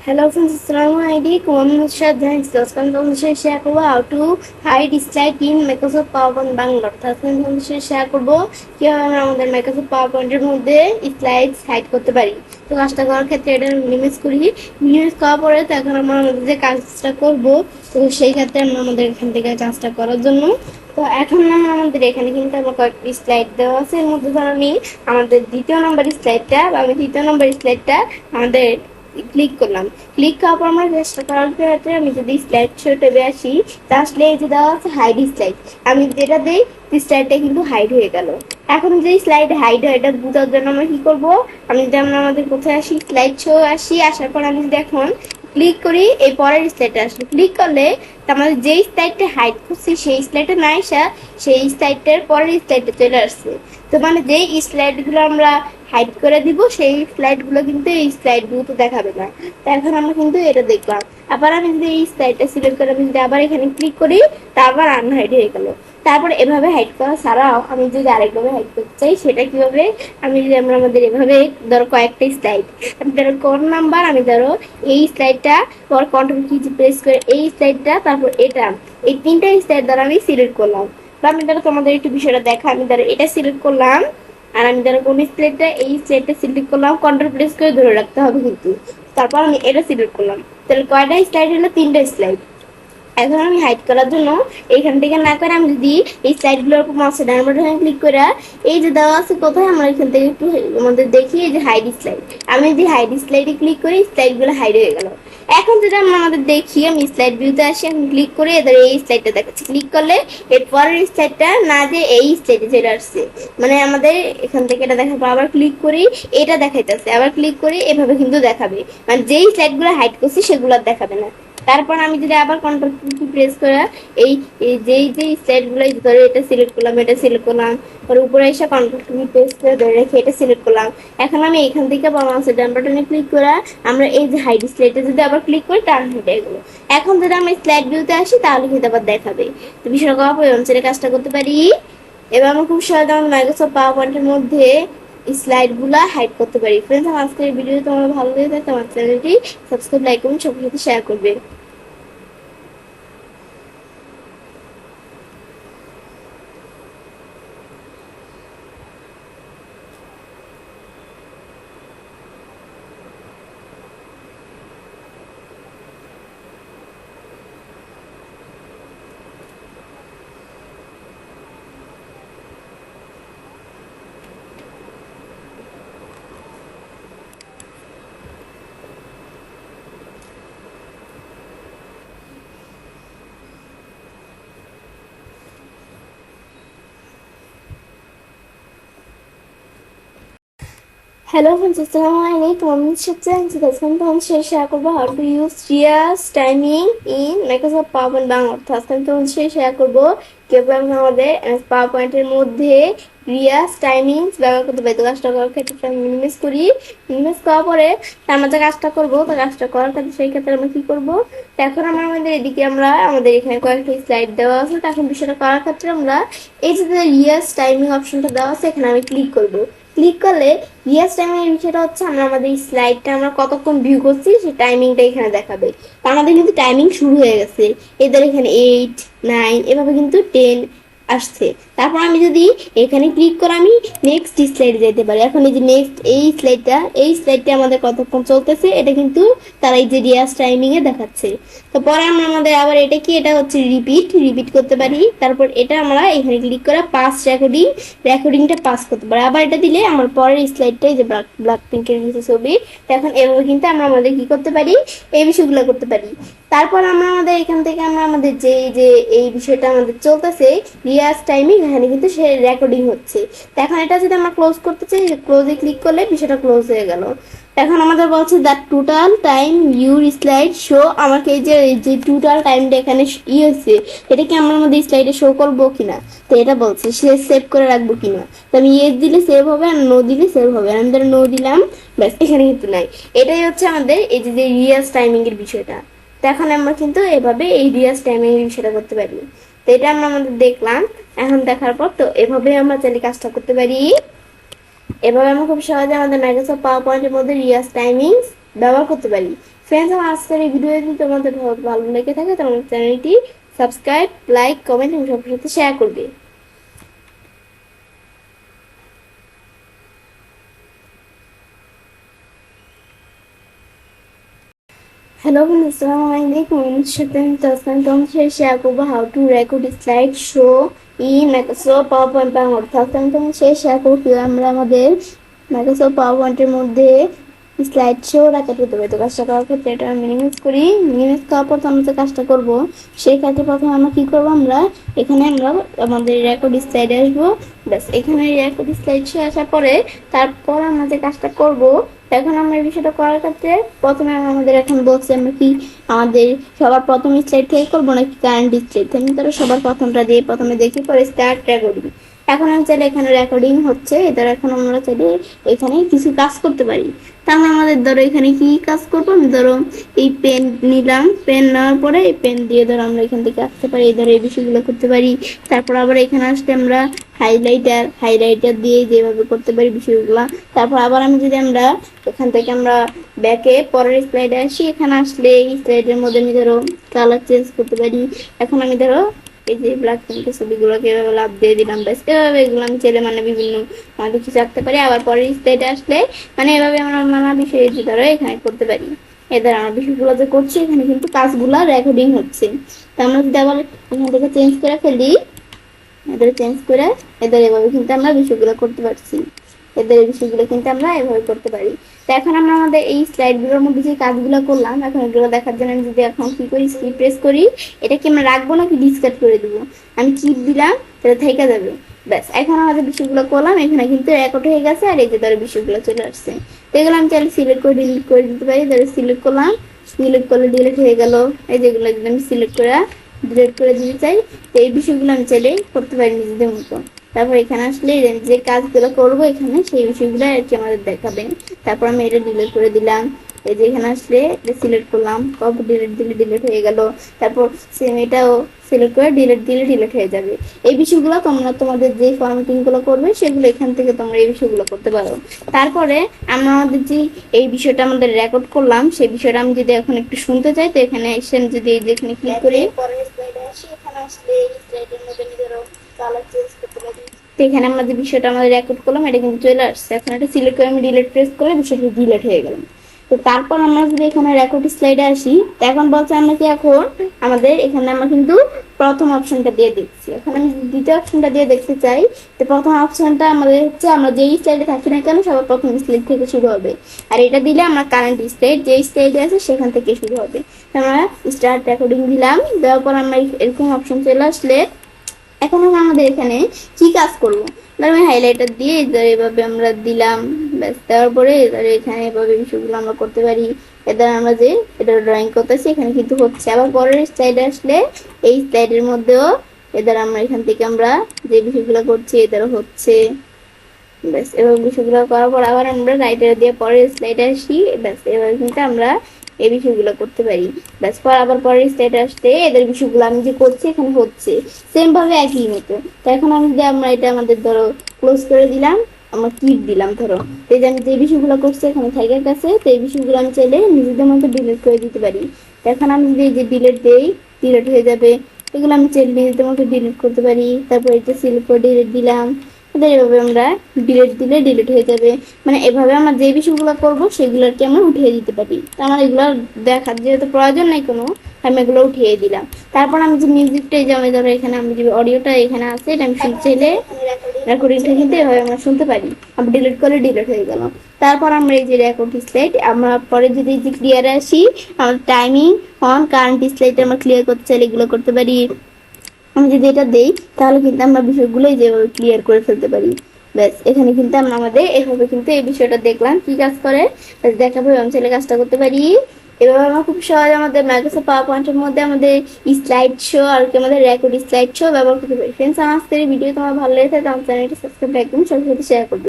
Hello friends, Assalamualaikum. I'm Nusrat Jain. তোমাদের share করবো how to hide slide in Microsoft PowerPoint Bangla. তোমাদের share করবো কিভাবে আমরা আমাদের Microsoft PowerPoint এর মধ্যে স্লাইডস হাইড করতে পারি। তো কাজটা করার ক্ষেত্রে এটা মিনিমাইজ করি। মিনিমাইজ করার পরে তো এখন আমরা আমাদের যে কাজটা করব, তো সেই ক্ষেত্রে আমরা আমাদের এখান থেকে কাজটা করার জন্য তো এখন আমাদের এখানে কিন্তু আমার কয়েকটি স্লাইড দেওয়া আছে। এর মধ্যে ধর আমি আমাদের দ্বিতীয় নম্বর স্লাইডটা বা আমি তৃতীয় নম্বর স্লাইডটা আমাদের ক্লিক করলাম। ক্লিক করার পর আমার চেষ্টা করার ক্ষেত্রে আমি যদি স্লাইড শো ট্যাবে আসি, তাহলে এই যে দেওয়া আছে হাইড স্লাইড, আমি যেটা দিই স্লাইডটা কিন্তু হাইড হয়ে গেল। এখন যে স্লাইড হাইড হয় এটা বোঝার জন্য আমরা কি করব, আমি যদি আমরা আমাদের কোথায় আসি, স্লাইড শো আসি, আসার পর আমি যদি এখন ক্লিক করি এই পরের স্লাইডে আসলে ক্লিক করলে আমাদের যেই স্লাইডটা হাইড করছি সেই স্লাইডে না আসা, সেই স্লাইডটার পরের স্লাইডে চলে আসছে। তো মানে যেই স্লাইডগুলো আমরা হাইড করে দিব সেই স্লাইডগুলো কিন্তু এই স্লাইডগুলো তো দেখাবে না। তো এখন আমরা কিন্তু এটা দেখলাম। আবার আমি যদি এই স্লাইডটা সিলেক্ট করে আমি যদি আবার এখানে ক্লিক করি, তারপর আনহাইড হয়ে গেল। তারপরে এভাবে হাইড করা ছাড়াও আমি যদি আরেকভাবে হাইড করতে চাই সেটা কিভাবে, আমি যদি আমরা আমাদের এভাবে ধরো কয়েকটা স্লাইড, আমি ধরো কোন নাম্বার, আমি ধরো এই স্লাইডটা পর কন্ট্রোল কি প্রেস করে এই স্লাইডটা, তারপর এটা, এই তিনটা স্লাইড দ্বারা আমি সিলেক্ট করলাম। বা আমি ধরো তোমাদের একটু বিষয়টা দেখা, আমি ধরো এটা সিলেক্ট করলাম আর আমি ধরো কোন স্লাইডটা, এই স্লাইডটা সিলেক্ট করলাম, কন্ট্রোল প্রেস করে ধরে রাখতে হবে কিন্তু। তারপর আমি এটা সিলেক্ট করলাম, তাহলে কয়টা স্লাইড হলো, তিনটা স্লাইড। এখন আমি হাইড করার জন্য এইখান থেকে না করে আমি যদি এই স্লাইডগুলোর উপর মাউসের ডান বাটনে ক্লিক করে এই যে দেওয়া আছে কোথায়, আমরা এখান থেকে একটু আমাদের দেখি এই যে হাইড স্লাইড, আমি যদি হাইড স্লাইডে ক্লিক করি স্লাইডগুলো হাইড হয়ে গেল। এখন যদি আমরা আমাদের দেখি, আমি স্লাইড ভিউতে আসি, আমি ক্লিক করি, এদের এই স্লাইডটা দেখাচ্ছি, ক্লিক করলে এর পরের স্লাইডটা না যে এই স্লাইডে চলে আসছে, মানে আমাদের এখান থেকে এটা দেখাবো। আবার ক্লিক করি, এটা দেখাইতেছে, আবার ক্লিক করি, এভাবে কিন্তু দেখাবে, মানে যেই স্লাইডগুলো হাইড করছি সেগুলো দেখাবে না। তারপর আমি যদি আবার কন্ট্রোল কি প্রেস করে এই যেই স্লাইডগুলো ধরে এটা সিলেক্ট করলাম, এটা সিলেক্ট করলাম, আর উপরে এসে কন্ট্রোল কি প্রেস করে ধরে রেখে এটা সিলেক্ট করলাম। এখন আমি এখান থেকে মাউসের ডান বাটনে ক্লিক করে আমরা এই যে হাইড স্লাইডে যদি আবার ক্লিক করি টার্ন হয়ে গেলো। এখন যদি আমরা স্লাইড ভিউতে আসি তাহলে কিন্তু আবার দেখাবে। তো বিষয়টা করার পর অনুসারে কাজটা করতে পারি। এবার আমরা খুব সহজে আমাদের মাইক্রোসফট পাওয়ার পয়েন্টের মধ্যে স্লাইডগুলো হাইড করতে পারি। ফ্রেন্ডস, আমার আজকের ভিডিও তোমার ভালো লেগে থাকে আমার চ্যানেলটি সাবস্ক্রাইব, লাইক করুন, সবার সাথে শেয়ার করবে। Hello friends, Assalamualaikum. I'm তোমাদের শেয়ার করবো how to use Riya's timing in Microsoft PowerPoint Bangla. অর্থাৎ আমি তোমাদের শেয়ার করবো কিভাবে আমরা আমাদের PowerPoint এর মধ্যে Riya's timings ব্যবহার করতে পারি। তো কাজটা করার ক্ষেত্রে আমি মিনিমাইজ করি। মিনিমাইজ করার পরে আমরা যে কাজটা করবো, তো কাজটা করার ক্ষেত্রে সেই ক্ষেত্রে আমরা কি করবো, তো এখন আমরা আমাদের এদিকে আমরা আমাদের এখানে কয়েকটা স্লাইড দেওয়া আছে। তো এখন বিষয়টা করার ক্ষেত্রে আমরা এই যে রিয়াস টাইমিং অপশনটা দেওয়া আছে এখানে আমি ক্লিক করবো। ক্লিক করলে রিয়াস টাইমিং এর বিষয়টা হচ্ছে আমরা আমাদের স্লাইডটা আমরা কতক্ষণ ভিউ করছি সেই টাইমিংটা এখানে দেখাবে। তো আমাদের কিন্তু টাইমিং শুরু হয়ে গেছে, এদের এখানে 8, 9 এভাবে কিন্তু 10 আসছে। তারপর আমি যদি এখানে ক্লিক করে আমি নেক্সট স্লাইডে যেতে পারি। এখন এই যে নেক্সট এই স্লাইডটা আমাদের কতক্ষণ চলতেছে এটা কিন্তু তারা এই যে রিয়াস টাইমিং এ দেখাচ্ছে। তো পরে আমরা আমাদের আবার এটা কি, এটা হচ্ছে রিপিট করতে পারি। তারপর এটা আমরা এখানে ক্লিক করে পাস রেকর্ডিংটা পাস করতে পারি। আবার এটা দিলে আমার পরের স্লাইডটাই যে ব্ল্যাক পিঙ্কের কিছু ছবি, তো এখন এভাবে কিন্তু আমরা আমাদের কি করতে পারি, এই বিষয়গুলো করতে পারি। তারপর আমরা আমাদের এখান থেকে আমরা আমাদের যে এই বিষয়টা আমাদের চলতেছে রিয়াস টাইমিং, এখানে কিন্তু সে রেকর্ডিং হচ্ছে। তো এখন এটা যদি আমরা ক্লোজ করতে চাই, ক্লোজে ক্লিক করলে বিষয়টা ক্লোজ হয়ে গেল। এখন আমাদের বলছে the total time your slide show, আমাকে এই যে টোটাল টাইমটা এখানে হয়েছে এটা কি আমরা আমাদের স্লাইডে শো করবো কিনা, তো এটা বলছে সে সেভ করে রাখবো কিনা। তো আমি ইয়েস দিলে সেভ হবে আর নো দিলে সেভ হবে। আমি ধরো নো দিলাম, ব্যাস এখানে কিন্তু নাই। এটাই হচ্ছে আমাদের এই যে রিয়াস টাইমিং এর বিষয়টা। তো এখন আমরা কিন্তু এভাবে এই রিয়াস টাইমিং এর বিষয়টা করতে পারি। তো এটা আমরা আমাদের দেখলাম। এখন দেখার পর তো এভাবে আমরা চাইলে কাজটা করতে পারি। এভাবে আমরা খুব সহজে আমাদের মাইক্রোসফট পাওয়ার পয়েন্টের মধ্যে রিয়াস টাইমিংস ব্যবহার করতে পারি। ফ্রেন্ডস, আমার আজকের এই ভিডিও যদি তোমাদের ভালো লেগে থাকে তাহলে চ্যানেলটি সাবস্ক্রাইব, লাইক, কমেন্ট এবং সবার সাথে শেয়ার করবে। হ্যালো বন্ধু, আসসালামু আলাইকুম। আমার সাথে আমি তাসমান তোমাদের সাথে শেয়ার করবো how to record slide show in Microsoft power point Bangla. অর্থাৎ আমি তোমাদের সাথে শেয়ার করবো কিভাবে আমরা আমাদের মাইক্রোসফট পাওয়ার পয়েন্টের মধ্যে স্লাইড শো রেকর্ড করতে পারি। তো কাজটা করার ক্ষেত্রে এটা মিনিমাইজ করি। মিনিমাইজ করার পর আমরা যে কাজটা করবো সেই কাজটা প্রথমে আমরা কি করবো, আমরা এখানে আমরা আমাদের রেকর্ড স্লাইডে আসবো। ব্যাস, এখানে রেকর্ড স্লাইড শো আসার পরে তারপর আমরা যে কাজটা করবো, এখন আমরা এই বিষয়টা করার ক্ষেত্রে প্রথমে আমাদের এখন বলছে আমরা কি আমাদের সবার প্রথম স্লাইড থেকে করবো নাকি কারেন্ট স্লাইড থেকে। তারা সবার প্রথমটা দিয়ে প্রথমে দেখি, পরে স্টার্ট রেকর্ডিং। এখন আমি চাইলে এখানে রেকর্ডিং হচ্ছে, এদের এখন আমরা চাইলে এখানে কিছু কাজ করতে পারি। তাহলে আমাদের ধরো এখানে কি কাজ করবো, আমি ধরো এই পেন নিলাম, পেন নেওয়ার পরে এই পেন দিয়ে ধরো আমরা এখান থেকে আসতে পারি, ধরো এই বিষয়গুলো করতে পারি। তারপর আবার এখানে আসতে আমরা হাইলাইটার দিয়ে যেভাবে করতে পারি বিষয়গুলো। তারপর আবার আমি যদি আমরা এখান থেকে আমরা ব্যাকে পরের স্লাইডে আসি, এখানে আসলে এই স্লাইডের মধ্যে আমি ধরো কালার চেঞ্জ করতে পারি। এখন আমি ধরো এই যে ব্ল্যাক পেন্টের ছবিগুলোকে এভাবে লাভ দিয়ে দিলাম, ব্যাস এভাবে এগুলো আমি চাইলে মানে বিভিন্ন কিছু রাখতে পারি। আবার পরের স্লাইডে আসলে মানে এভাবে আমরা নানা বিষয়ে যে ধরো এখানে করতে পারি। এদের আমরা বিষয়গুলো যে করছি এখানে কিন্তু কাজগুলো রেকর্ডিং হচ্ছে। তো আমরা যদি আবার এখান থেকে চেঞ্জ করে ফেলি, এদের চেঞ্জ করে এদের এভাবে কিন্তু আমরা বিষয়গুলো করতে পারছি। এদের বিষয়গুলো কিন্তু আমরা এভাবে করতে পারি। তো এখন আমরা আমাদের এই স্লাইডগুলোর মধ্যে যে কাজগুলো করলাম, এখন এগুলো দেখার জন্য আমি যদি এখন কি করি, স্কিপ প্রেস করি, এটা কি আমরা রাখবো নাকি ডিসকার্ড করে দেবো। আমি কিপ দিলাম, এটা থেকে যাবে। ব্যাস, এখন আমাদের বিষয়গুলো করলাম, এখানে কিন্তু রেকর্ড হয়ে গেছে আর এই যে ধরো বিষয়গুলো চলে আসছে। তো এগুলো আমি চাইলে সিলেক্ট করে ডিলিট করে দিতে পারি। ধরো সিলেক্ট করলাম, সিলেক্ট করলে ডিলিট হয়ে গেল। এই যেগুলো একদম সিলেক্ট করে ডিলিট করে দিতে চাই, তো এই বিষয়গুলো আমি চাইলে করতে পারি নিজেদের মতো। তারপর এখানে আসলে যে কাজগুলো করবো এখানে সেই বিষয়গুলো আর কি আমাদের দেখাবে। তারপর আমি এটা ডিলিট করে দিলাম। এই যে এখানে আসলে এটা সিলেক্ট করলাম, কপি ডিলিট দিলে ডিলিট হয়ে গেল। তারপর সেম এটাও সিলেক্ট করে ডিলিট দিলে ডিলিট হয়ে যাবে। এই বিষয়গুলো তোমরা তোমাদের যে ফরম্যাটিং গুলো করবে সেগুলো এখান থেকে তোমরা এই বিষয়গুলো করতে পারো। তারপরে আমরা আমাদের যে এই বিষয়টা আমাদের রেকর্ড করলাম সেই বিষয়টা আমি যদি এখন একটু শুনতে চাই, তো এখানে এসে যদি এই যে এখানে ক্লিক করি, পরের স্লাইডে আসি, এখানে আসলে এই স্লাইডের মধ্যে নিজেরও কালার চেঞ্জ করতে পারি। তো এখানে আমরা যে বিষয়টা আমাদের রেকর্ড করলাম এটা কিন্তু চলে আসছে। এখন এটা সিলেক্ট করে আমি ডিলিট প্রেস করে বিষয়টা ডিলিট হয়ে গেল। তো তারপর আমরা যদি এখানে রেকর্ড স্লাইডে আসি, তো এখন বলছে আমরা কি এখন আমাদের এখানে আমরা কিন্তু প্রথম অপশনটা দিয়ে দেখছি। এখন আমি দ্বিতীয় অপশনটা দিয়ে দেখতে চাই, তো প্রথম অপশনটা আমাদের হচ্ছে আমরা যেই স্লাইডে থাকি না কেন সবার প্রথম স্লাইড থেকে শুরু হবে। আর এটা দিলে আমরা কারেন্ট স্লাইড যেই স্লাইডে আছে সেখান থেকে শুরু হবে। আমরা স্টার্ট রেকর্ডিং দিলাম, দেওয়ার পর আমরা এরকম অপশন চলে আসলে এখন আমাদের এখানে কি কাজ করবো, ধরো আমি হাইলাইটার দিয়ে এভাবে আমরা দিলাম। ব্যাস, দেওয়ার পরে এখানে এভাবে বিষয়গুলো আমরা করতে পারি। এদের আমরা যে এটা ড্রয়িং করতেছি এখানে কিন্তু হচ্ছে। আবার পরের স্লাইডে আসলে এই স্লাইডের মধ্যেও এদের আমরা এখান থেকে আমরা যে বিষয়গুলো করছি এদেরও হচ্ছে। ব্যাস, এভাবে বিষয়গুলো করার পর আবার আমরা রাইটার দিয়ে পরের স্লাইডে আসি। ব্যাস, এভাবে কিন্তু আমরা এই বিষয়গুলো করতে পারি। ব্যাস, পর আবার পরের স্লাইডে আসতে এদের বিষয়গুলো আমি যে করছি এখানে হচ্ছে সেম ভাবে একই মতো। তো এখন আমি যদি আমরা এটা আমাদের ধরো ক্লোজ করে দিলাম, আমরা ক্লিক দিলাম, ধরো এই যে আমি যে বিষয়গুলো করছি এখানে থাইকের কাছে, তো এই বিষয়গুলো আমি চাইলে নিজেদের মতো ডিলিট করে দিতে পারি। এখন আমি যদি এই যে ডিলিট দেই, ডিলিট হয়ে যাবে। এগুলো আমি চাইলে নিজেদের মতো ডিলিট করতে পারি। তারপর এটা সিলেক্ট করে ডিলিট দিলাম। এভাবে আমরা ডিলিট দিলে ডিলিট হয়ে যাবে। মানে এভাবে আমরা যে বিষয়গুলো করবো সেগুলো আর কি আমরা উঠিয়ে দিতে পারি। তো আমার এগুলো দেখার যেহেতু প্রয়োজন নাই কোনো, আমি এগুলো উঠিয়ে দিলাম। তারপর আমি যে মিউজিকটাই যে আমি ধরো এখানে আমি যে অডিওটা এখানে আছে এটা আমি শুনতে চাইলে রেকর্ডিংটা কিন্তু এভাবে আমরা শুনতে পারি। আমি ডিলিট করলে ডিলিট হয়ে গেল। তারপর আমরা এই যে রেকর্ড স্লাইড আমরা পরে যদি এই যে ক্লিয়ারে আসি, আমরা টাইমিং অন কারেন্ট স্লাইড আমরা ক্লিয়ার করতে চাইলে এগুলো করতে পারি। আমি যদি এটা দেই তাহলে কিন্তু আমরা বিষয়গুলো যেভাবে ক্লিয়ার করে ফেলতে পারি। ব্যাস, এখানে কিন্তু আমরা আমাদের এভাবে কিন্তু এই বিষয়টা দেখলাম কি কাজ করে, দেখাবো আমি ছেলে কাজটা করতে পারি। এভাবে আমরা খুব সহজে আমাদের মাইক্রোসফট পাওয়ার পয়েন্টের মধ্যে আমাদের স্লাইড শো আর কি আমাদের রেকর্ড স্লাইড শো ব্যবহার করতে পারি। ফ্রেন্ডস, আমার আজকের এই ভিডিও তোমার ভালো লেগে থাকে আমার চ্যানেলটি সাবস্ক্রাইব একদম সবার সাথে শেয়ার করবে।